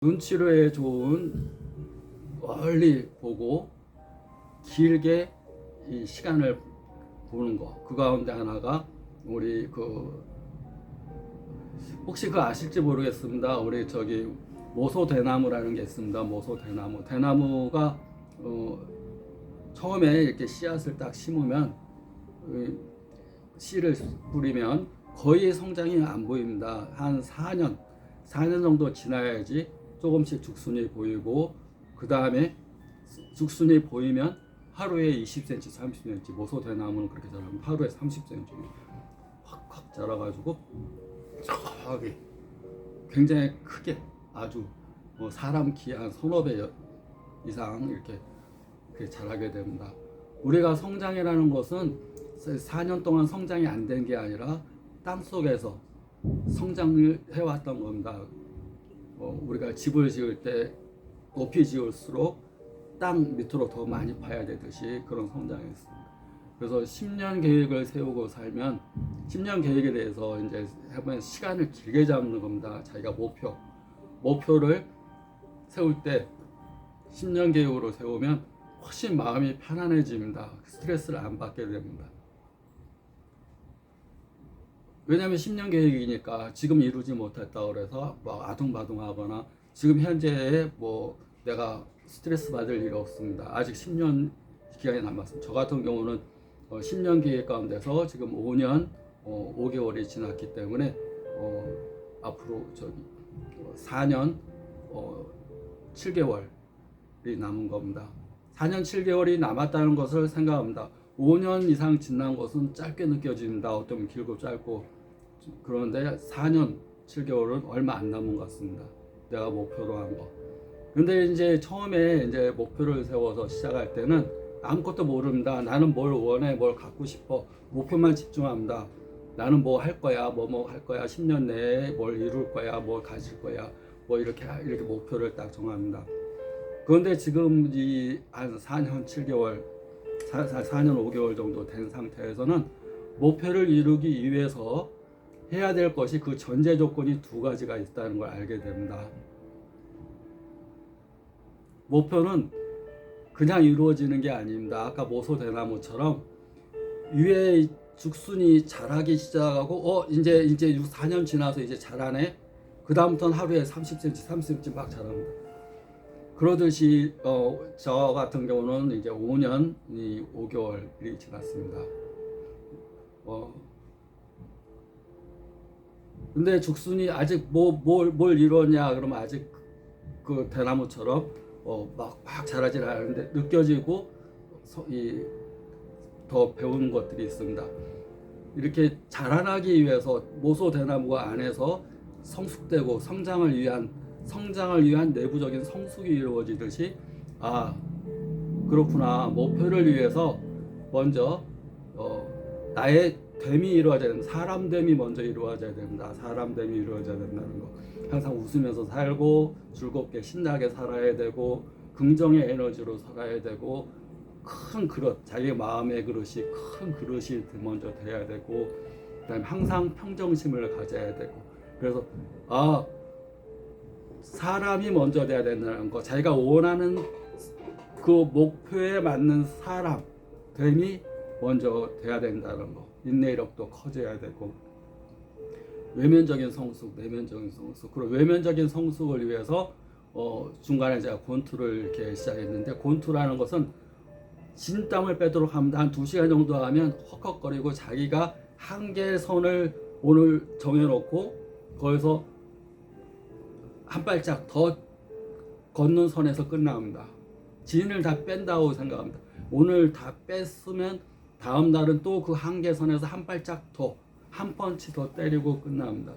눈치료에 좋은 멀리 보고 길게 이 시간을 보는 거. 그 가운데 하나가 우리 혹시 아실지 모르겠습니다. 우리 모소대나무라는 게 있습니다. 모소대나무. 대나무가 처음에 이렇게 씨앗을 딱 심으면 씨를 뿌리면 거의 성장이 안 보입니다. 한 4년 정도 지나야지 조금씩 죽순이 보이고, 그 다음에 죽순이 보이면 하루에 20cm, 30cm, 모소대나무는 그렇게 자라면 하루에 30cm 확 자라가지고 저기 굉장히 크게 아주 사람 키 한 서너 배 이상 이렇게 자라게 됩니다. 우리가 성장이라는 것은 4년 동안 성장이 안 된 게 아니라 땅 속에서 성장을 해왔던 겁니다. 우리가 집을 지을 때 높이 지을수록 땅 밑으로 더 많이 파야 되듯이 그런 성장이 있습니다. 그래서 10년 계획을 세우고 살면 10년 계획에 대해서 이제 해보면 시간을 길게 잡는 겁니다. 자기가 목표를 세울 때 10년 계획으로 세우면 훨씬 마음이 편안해집니다. 스트레스를 안 받게 됩니다. 왜냐하면 10년 계획이니까 지금 이루지 못했다고 그래서 아둥바둥하거나 지금 현재에 내가 스트레스 받을 일이 없습니다. 아직 10년 기간이 남았습니다. 저 같은 경우는 10년 계획 가운데서 지금 5년 5개월이 지났기 때문에 앞으로 4년 7개월이 남은 겁니다. 4년 7개월이 남았다는 것을 생각합니다. 5년 이상 지난 것은 짧게 느껴집니다. 어쩌면 길고 짧고. 그런데 4년 7개월은 얼마 안 남은 것 같습니다. 내가 목표로 한 거. 근데 이제 처음에 이제 목표를 세워서 시작할 때는 아무것도 모릅니다. 나는 뭘 원해, 뭘 갖고 싶어. 목표만 집중합니다. 나는 뭐 할 거야, 뭐 할 거야, 10년 내에 뭘 이룰 거야, 뭘 가질 거야, 이렇게 목표를 딱 정합니다. 그런데 지금 한 4년 7개월, 4년 5개월 정도 된 상태에서는 목표를 이루기 위해서 해야 될 것이 그 전제 조건이 두 가지가 있다는 걸 알게 됩니다. 목표는 그냥 이루어지는 게 아닙니다. 아까 모소대나무처럼 위에 죽순이 자라기 시작하고 이제 4년 지나서 이제 자라네. 그 다음부터는 하루에 30cm, 30cm 막 자랍니다. 그러듯이 저 같은 경우는 이제 5년 5개월이 지났습니다. 근데 죽순이 아직 뭘 이뤘냐 그러면 아직 그 대나무처럼 막 자라질 않는데 느껴지고 더 배우는 것들이 있습니다. 이렇게 자라나기 위해서 모소대나무가 안에서 성숙되고 성장을 위한 내부적인 성숙이 이루어지듯이 그렇구나, 목표를 위해서 먼저 나의 됨이 이루어져야 됩니다. 사람됨이 먼저 이루어져야 됩니다. 사람됨이 이루어져야 된다는 거. 항상 웃으면서 살고 즐겁게 신나게 살아야 되고 긍정의 에너지로 살아야 되고 큰 그릇, 자기 마음의 그릇이 큰 그릇이 먼저 돼야 되고, 그다음에 항상 평정심을 가져야 되고. 그래서 사람이 먼저 돼야 된다는 거. 자기가 원하는 그 목표에 맞는 사람됨이 먼저 돼야 된다는 거. 인내력도 커져야 되고, 외면적인 성숙, 내면적인 성숙. 그리고 외면적인 성숙을 위해서 중간에 제가 권투를 이렇게 시작했는데, 권투라는 것은 진땀을 빼도록 합니다. 한 2시간 정도 하면 헉헉거리고 자기가 한계선을 오늘 정해놓고 거기서 한 발짝 더 걷는 선에서 끝납니다. 진을 다 뺀다고 생각합니다. 오늘 다 뺐으면 다음 날은 또 그 한계선에서 한 발짝 더, 한 펀치 더 때리고 끝납니다.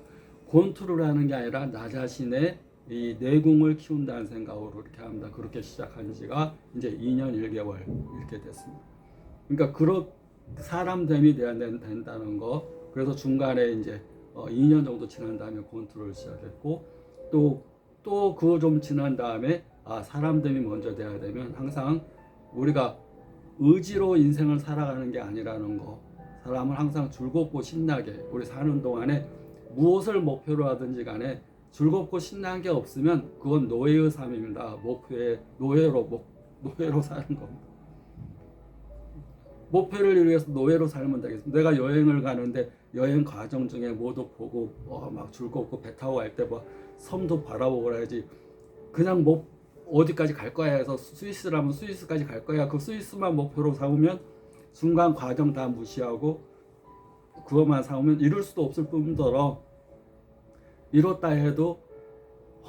권투를 하는 게 아니라 나 자신의 이 내공을 키운다는 생각으로 이렇게 합니다. 그렇게 시작한 지가 이제 2년 1개월 이렇게 됐습니다. 그러니까 사람됨이 돼야 된다는 거. 그래서 중간에 이제 2년 정도 지난 다음에 권투를 시작했고, 또 그거 좀 지난 다음에 사람됨이 먼저 돼야 되면 항상 우리가 의지로 인생을 살아가는 게 아니라는 거. 사람을 항상 즐겁고 신나게 우리 사는 동안에 무엇을 목표로 하든지 간에 즐겁고 신난 게 없으면 그건 노예의 삶입니다. 목표에 노예로 사는 겁니다. 목표를 위해서 노예로 살면 되겠습니다. 내가 여행을 가는데 여행 과정 중에 뭐도 보고 막 즐겁고 배 타고 갈 때 뭐 섬도 바라보고 그래야지. 그냥 뭐 어디까지 갈 거야 해서 스위스라면 스위스까지 갈 거야. 그 스위스만 목표로 삼으면 중간 과정 다 무시하고 그것만 삼으면 이룰 수도 없을 뿐더러 이뤘다 해도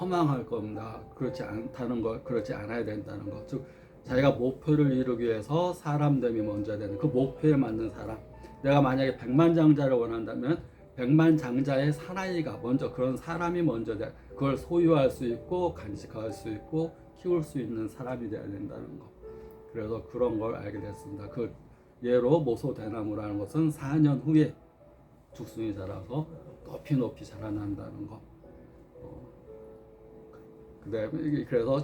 허망할 겁니다. 그렇지 않다는 거, 그렇지 않아야 된다는 거. 즉 자기가 목표를 이루기 위해서 사람됨이 먼저 되는 그 목표에 맞는 사람. 내가 만약에 백만장자를 원한다면 백만장자의 사나이가 먼저 그런 사람이 먼저 돼. 그걸 소유할 수 있고 간직할 수 있고 키울 수 있는 사람이 돼야 된다는 거. 그래서 그런 걸 알게 됐습니다. 그 예로 모소대나무라는 것은 4년 후에 죽순이 자라서 높이 높이 자라난다는 거. 그래서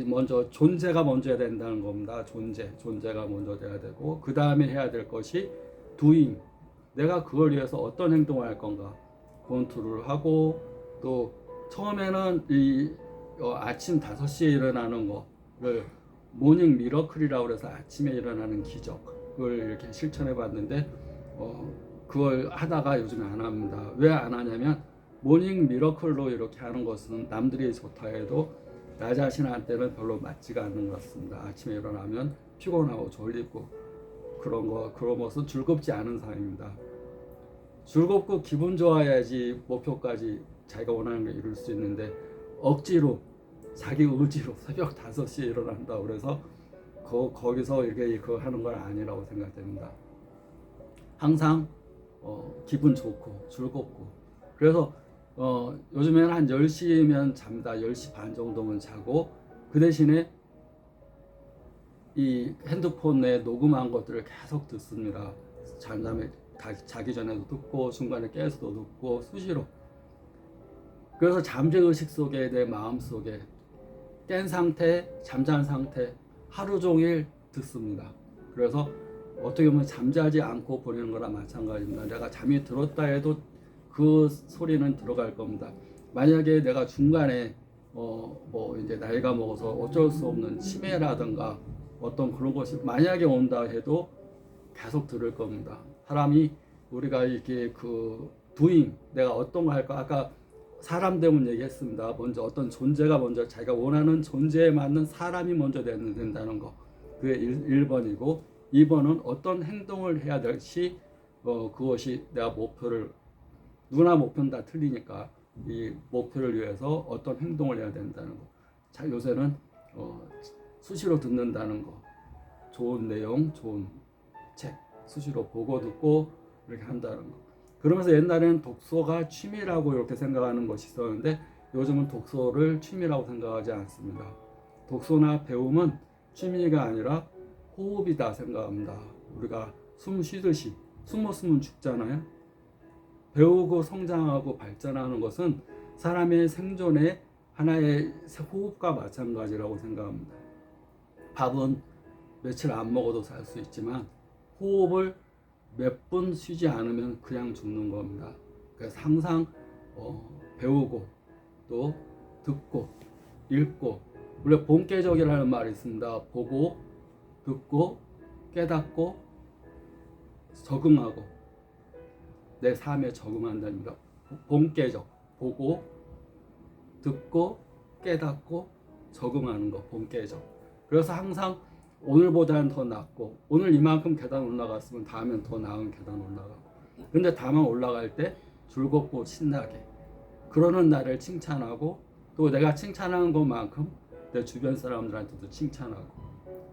먼저 존재가 먼저 해야 된다는 겁니다. 존재가 먼저 돼야 되고 그 다음에 해야 될 것이 doing. 내가 그걸 위해서 어떤 행동을 할 건가. 권투를 하고 또 처음에는 아침 5시에 일어나는 거를 모닝 미러클이라고 해서 아침에 일어나는 기적을 이렇게 실천해 봤는데 그걸 하다가 요즘에 안 합니다. 왜 안 하냐면 모닝 미러클로 이렇게 하는 것은 남들이 좋다 해도 나 자신한테는 별로 맞지가 않는 것 같습니다. 아침에 일어나면 피곤하고 졸리고 그런 것은 즐겁지 않은 삶입니다. 즐겁고 기분 좋아야지 목표까지 자기가 원하는 걸 이룰 수 있는데 억지로 자기 의지로 새벽 5시에 일어난다 그래서 거기서 이렇게 그거 하는 건 아니라고 생각됩니다. 항상 기분 좋고 즐겁고 그래서 요즘에는 한 10시면 잡니다. 10시 반 정도면 자고 그 대신에 이 핸드폰에 녹음한 것들을 계속 듣습니다. 잠잠에 자기 전에도 듣고 중간에 깨서도 듣고 수시로. 그래서 잠재의식 속에 내 마음 속에 깬 상태, 잠잔 상태 하루 종일 듣습니다. 그래서 어떻게 보면 잠자지 않고 보내는 거랑 마찬가지입니다. 내가 잠이 들었다 해도 그 소리는 들어갈 겁니다. 만약에 내가 중간에 뭐 이제 나이가 먹어서 어쩔 수 없는 치매라든가 어떤 그런 것이 만약에 온다 해도 계속 들을 겁니다. 사람이 우리가 이렇게 그 doing 내가 어떤 거 할까 아까 사람 되면 얘기했습니다. 먼저 어떤 존재가 먼저 자기가 원하는 존재에 맞는 사람이 먼저 된다는 거. 그게 1번이고 2번은 어떤 행동을 해야 될지 그것이 내가 목표를 누구나 목표는 다 틀리니까 이 목표를 위해서 어떤 행동을 해야 된다는 거. 자, 요새는 수시로 듣는다는 거. 좋은 내용, 좋은 책 수시로 보고 듣고 이렇게 한다는 거. 그러면서 옛날에는 독서가 취미라고 이렇게 생각하는 것이 있었는데 요즘은 독서를 취미라고 생각하지 않습니다. 독서나 배움은 취미가 아니라 호흡이다 생각합니다. 우리가 숨 쉬듯이 숨 못 쉬면 죽잖아요. 배우고 성장하고 발전하는 것은 사람의 생존의 하나의 호흡과 마찬가지라고 생각합니다. 밥은 며칠 안 먹어도 살 수 있지만 호흡을 몇 분 쉬지 않으면 그냥 죽는 겁니다. 그래서 항상 배우고 또 듣고 읽고 원래 본계적이라는 말이 있습니다. 보고 듣고 깨닫고 적응하고 내 삶에 적응한답니다. 본계적 보고 듣고 깨닫고 적응하는 거 본계적. 그래서 항상 오늘보다는 더 낫고 오늘 이만큼 계단 올라갔으면 다음엔 더 나은 계단 올라가고 근데 다만 올라갈 때 즐겁고 신나게 그러는 나를 칭찬하고 또 내가 칭찬하는 것만큼 내 주변 사람들한테도 칭찬하고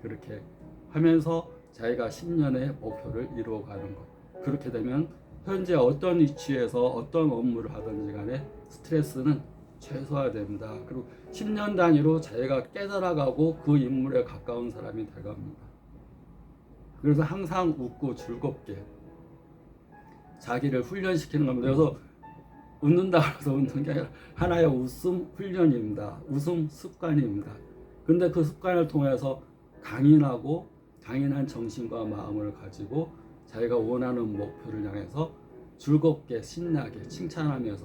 그렇게 하면서 자기가 10년의 목표를 이루어가는 것. 그렇게 되면 현재 어떤 위치에서 어떤 업무를 하든지 간에 스트레스는 최소화됩니다. 그리고 10년 단위로 자기가 깨달아가고 그 인물에 가까운 사람이 돼갑니다. 그래서 항상 웃고 즐겁게 자기를 훈련시키는 겁니다. 그래서 웃는다 해서 웃는 게 아니라 하나의 웃음 훈련입니다. 웃음 습관입니다. 근데 그 습관을 통해서 강인한 정신과 마음을 가지고 자기가 원하는 목표를 향해서 즐겁게 신나게 칭찬하면서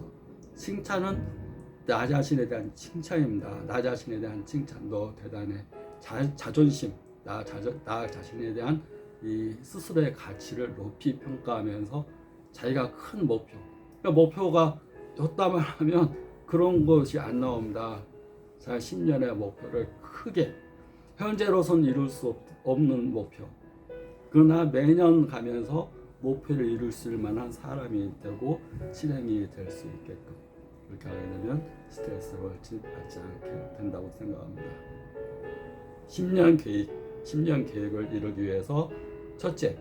칭찬은 나 자신에 대한 칭찬입니다. 나 자신에 대한 칭찬. 너 대단해. 자존심. 나 자신에 대한 이 스스로의 가치를 높이 평가하면서 자기가 큰 목표. 그러니까 목표가 였다만 하면 그런 것이 안 나옵니다. 자, 10년의 목표를 크게 현재로선 이룰 수 없는 목표. 그러나 매년 가면서 목표를 이룰 수 있을 만한 사람이 되고 실행이 될 수 있게끔 그렇게 하게 되면 스트레스를 받지 않게 된다고 생각합니다. 10년 계획을 이루기 위해서 첫째,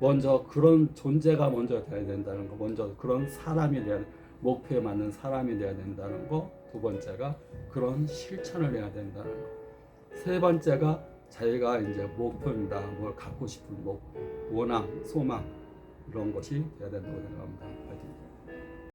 먼저 그런 존재가 먼저 돼야 된다는 거, 먼저 그런 사람이 돼야 목표에 맞는 사람이 돼야 된다는 거. 두 번째가 그런 실천을 해야 된다는 거. 세 번째가 자기가 이제 목표입니다. 뭘 갖고 싶은 원함, 소망 이런 것이 돼야 된다고 생각합니다.